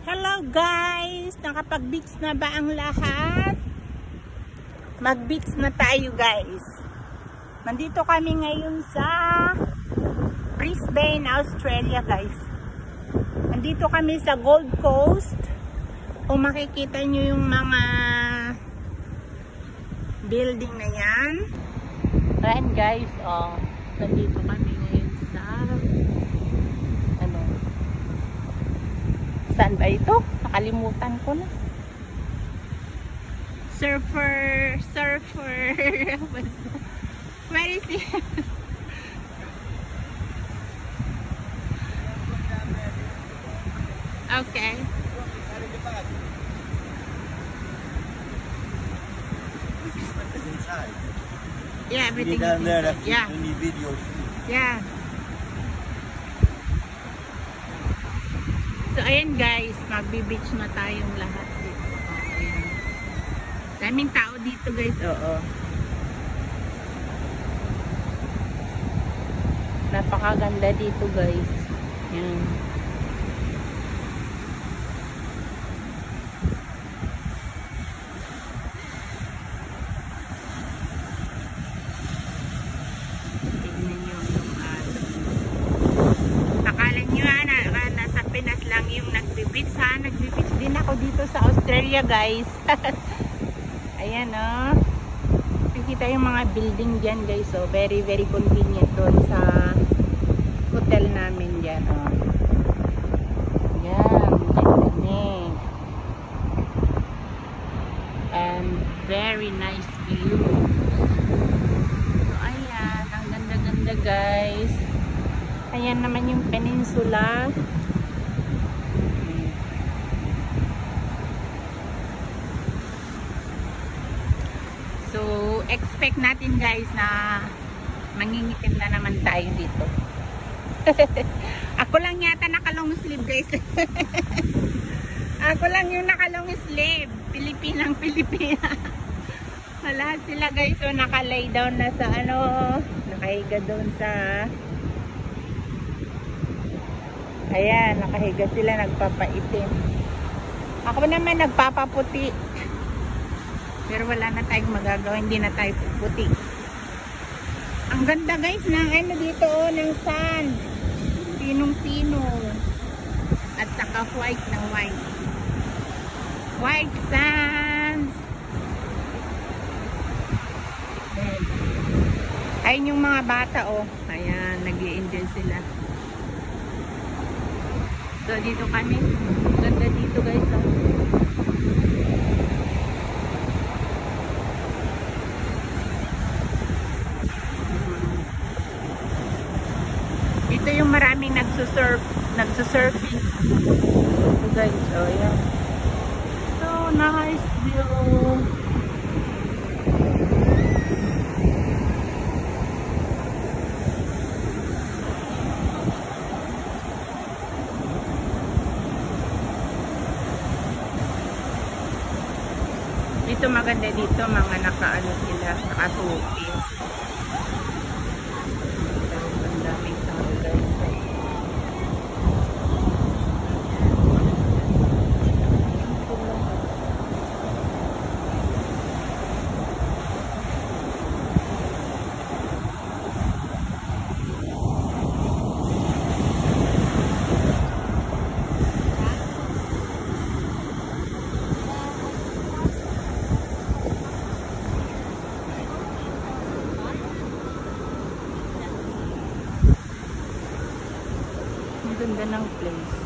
Hello guys! Nakapag-beach na ba ang lahat? Mag-beach na tayo guys. Nandito kami ngayon sa Brisbane, Australia guys. Nandito kami sa Gold Coast. Kung makikita nyo yung mga building na yan. Ayan guys, oh, nandito kami ngayon sa saan ba ito? Nakalimutan ko na. Surfer. Where is it? Okay. Yeah, everything is inside. Yeah. Yeah. So, ayan guys, magbi-beach na tayong lahat dito. Ayan. Daming tao dito guys, oo. Napakaganda dito guys. Ayan. Tignan nyo yung akala nyo nasa Pinas lang yung nagbe-beach ha. Nagbe-beach din ako dito sa Australia guys. Ayan o. Nakikita yung mga building dyan guys. So very convenient doon sa hotel namin dyan o. Ayan. Ganyan. And very nice view. So ayan. Ang ganda-ganda guys. Ayan naman yung peninsula. So, expect natin guys na mangingitim na naman tayo dito. Ako lang yata naka-long sleeve guys. Ako lang yung naka-long sleeve. Pilipinang Pilipina. Lahat sila guys so naka-lay down na sa nakahiga doon sa ayan, nakahiga sila, nagpapaitim. Ako naman nagpapaputi. Pero wala na tayong magagawa, hindi na tayo puputi. Ang ganda guys ng dito ng sand. Pinong-pino. At saka white ng white. White sands. Ayun yung mga bata oh. Ayan, nag-i-enjoy sila. So dito kami. Ganda dito guys oh. Ito yung maraming nagsusurfing. So guys, oh yeah. So nice view. Dito maganda dito, mga naka-ano sila, naka-tupis. Ang daming tao guys. Ganda ng place.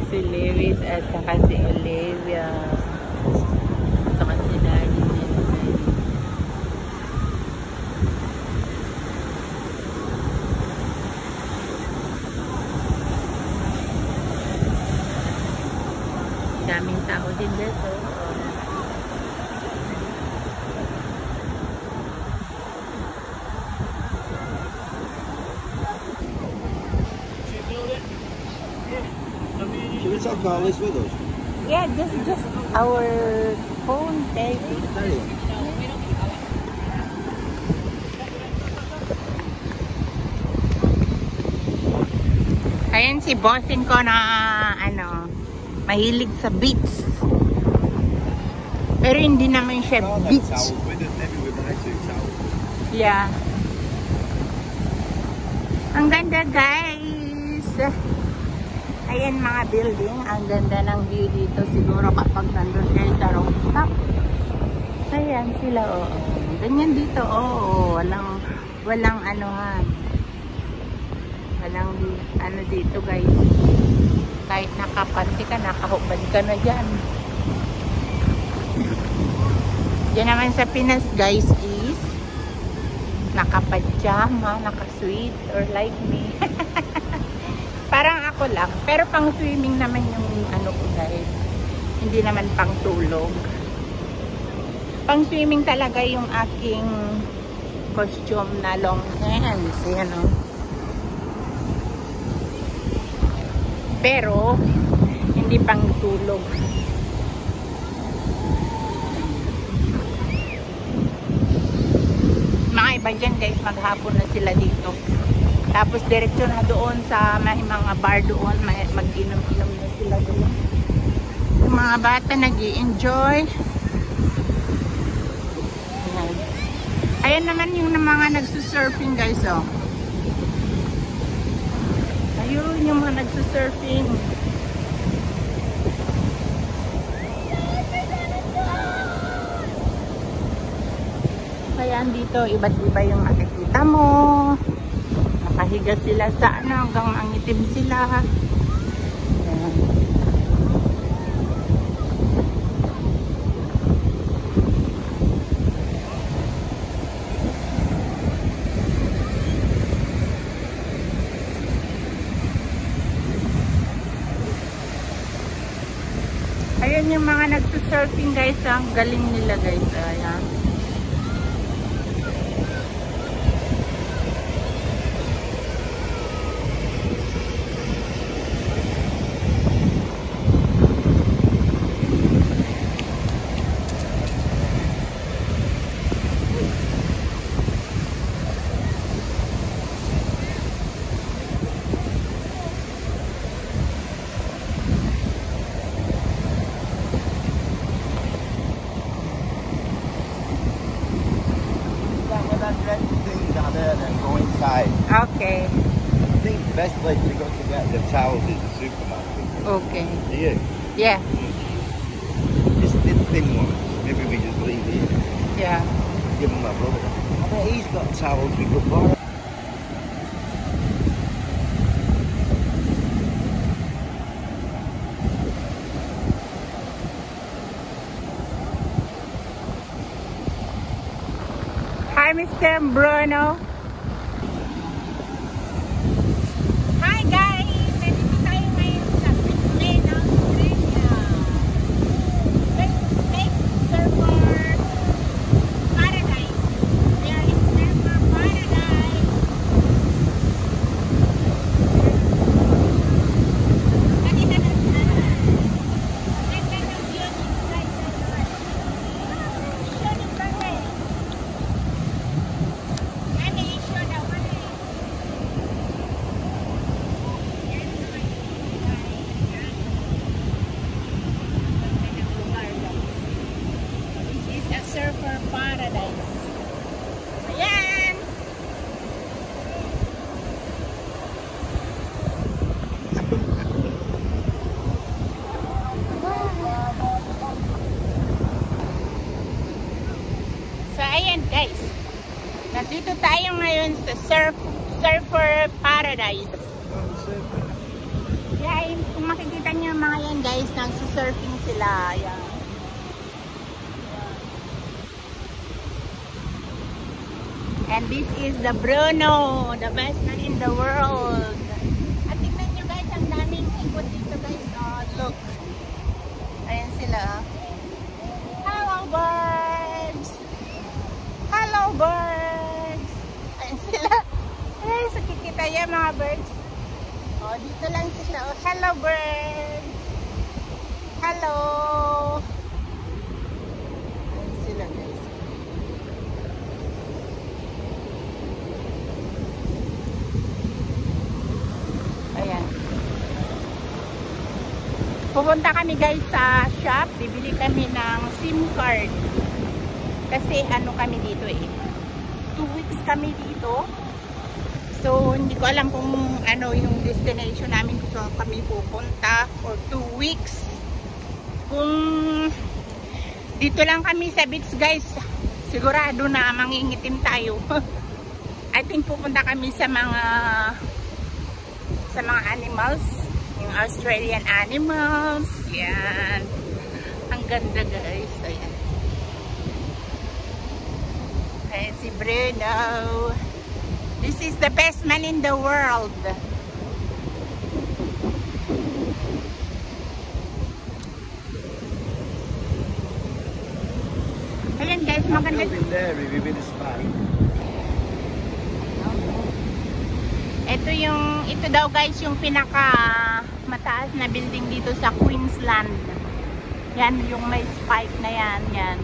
Si Lewis at saka si Olivia. Saka si Daddy. Daming tao din dito. Should we take all this with us? Yeah, just our phone, baby. Ayan si bossing ko na ano, mahilig sa beach. Pero hindi naman siya beach. Yeah. Ang ganda guys. Ayan mga building. Ang ganda ng view dito. Siguro kapag nandun kayo sa rooftop. Ayan sila oo. Ganyan dito oo. Walang anuhan. Walang ano dito guys. Kahit nakapanti ka, nakahubad ka na dyan. Diyan naman sa Pinas guys is nakapajama, nakasweet or like me. Parang ako lang. Pero pang swimming naman yung ano ko guys. Hindi naman pang tulog. Pang swimming talaga yung aking costume na long hands. Yan o. Pero hindi pang tulog. Mga iba dyan guys, maghapon na sila dito. Tapos diretso na doon sa may mga bar doon, mag-inom-inom na sila doon. Yung mga bata nag-i-enjoy. Ayan naman yung mga nagsusurfing guys oh. Ayun yung mga nagsusurfing. Kaya dito iba't iba yung makikita mo. Nakahiga sila sa ano hanggang mangitim sila. Ayan. Ayan yung mga nagsusurfing guys, ang galing nila guys. Ayan. Okay. I think the best place to go to get the towels is the supermarket. Okay. Do you? Yeah. Just the thin ones. Maybe we just leave here. Yeah. Give them my brother. I bet he's got towels we could borrow. Hi, Mr. Bruno. Hi, guys. Nandito tayo ngayon sa Brisbane, Australia. Lake Surfer Paradise. We are in Surfer Paradise. Kanina na sila. Ganda ng view inside the park. Shiny park. Surfer Paradise. Ayan! So, ayan guys. Nandito tayo ngayon sa Surfer Paradise. Yeah, kung makikita niyo mga yan guys, nagsusurfing sila. Ayan. And this is the Bruno, the best man in the world. At tingnan nyo guys, ang daming ikot dito guys. Oh, look. Ayan sila. Hello birds! Hello birds! Ayan sila. Ayan, so kikita yan mga birds. Oh, dito lang sila. Oh, hello birds! Hello! Ayan sila guys. Ayan. Pupunta kami guys sa shop. Bibili kami ng SIM card. Kasi ano kami dito eh. 2 weeks kami dito. So, hindi ko alam kung ano yung destination namin kung saan kami pupunta for 2 weeks. Kung dito lang kami sa beach guys, sigurado na mangingitim tayo. I think pupunta kami sa mga animals, yung Australian animals. Yan. Ang ganda guys. Ayan. Ayan si Bruno. This is the best man in the world. Ayan guys, maganda. Ito daw guys yung pinaka mataas na building dito sa Queensland. Yan yung may spike na yan. Yan.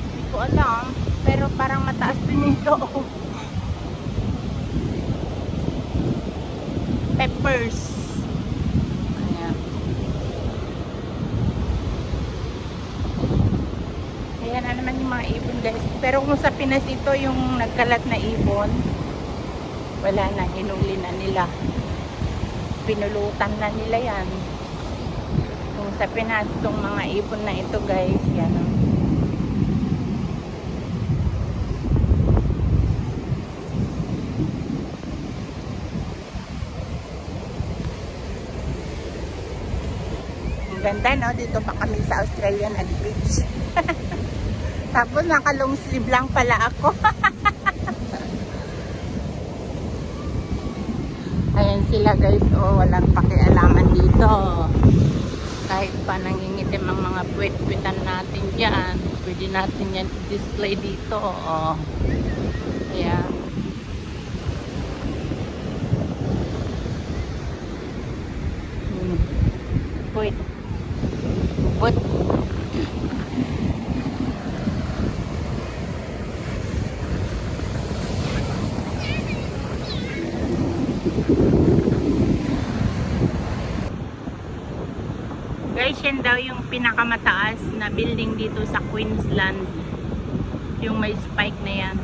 Hindi ko alam. Pero parang mataas din ito. Peppers. Ayan. Ayan na naman yung mga ibon guys. Pero kung sa Pinas ito yung nagkalat na ibon, wala na. Hinuli na nila. Pinulutan na nila yan. Kung sa Pinas itong mga ibon na ito guys, yan o. Ganda no, dito pa kami sa Australia nag-beach. Tapos naka long sleeve lang pala ako. Ayan sila guys, oh, walang pakialaman dito. Kahit pa nangingitim ang mga puwet-puwetan natin dyan, pwede natin yan display dito. Oh. Ayan. Puwet. But guys, yan daw yung pinakamataas na building dito sa Queensland, yung may spike na yan.